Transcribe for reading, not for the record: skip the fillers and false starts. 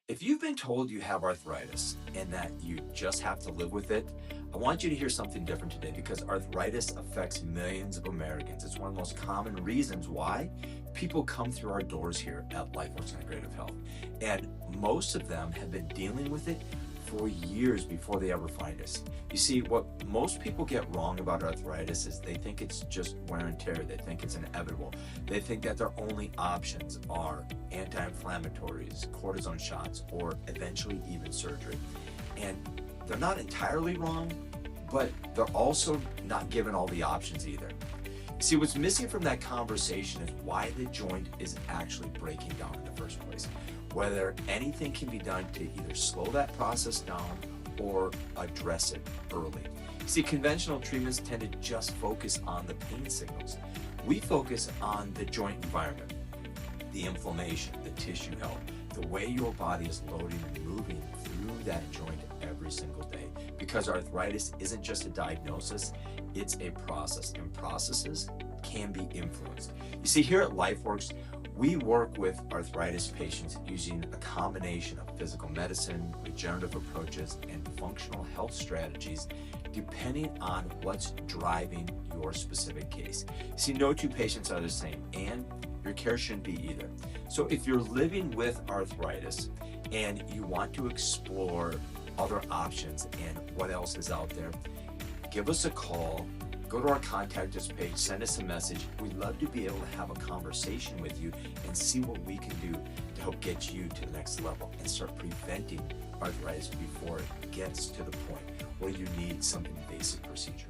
If you've been told you have arthritis and that you just have to live with it, I want you to hear something different today because arthritis affects millions of Americans. It's one of the most common reasons why people come through our doors here at LifeWorks Integrative Health. And most of them have been dealing with it for years before they ever find us. You see, what most people get wrong about arthritis is they think it's just wear and tear. They think it's inevitable. They think that their only options are anti-inflammatories, cortisone shots, or eventually even surgery. And they're not entirely wrong, but they're also not given all the options either. See, what's missing from that conversation is why the joint is actually breaking down in the first place. Whether anything can be done to either slow that process down or address it early. See, conventional treatments tend to just focus on the pain signals. We focus on the joint environment, the inflammation, the tissue health, the way your body is loading and moving through that joint every single day. Because arthritis isn't just a diagnosis, it's a process, and processes can be influenced. You see, here at LifeWorks, we work with arthritis patients using a combination of physical medicine, regenerative approaches, and functional health strategies, depending on what's driving your specific case. See, no two patients are the same, and your care shouldn't be either. So if you're living with arthritis and you want to explore other options and what else is out there, give us a call. Go to our contact us page, send us a message. We'd love to be able to have a conversation with you and see what we can do to help get you to the next level and start preventing arthritis before it gets to the point where you need some invasive procedure.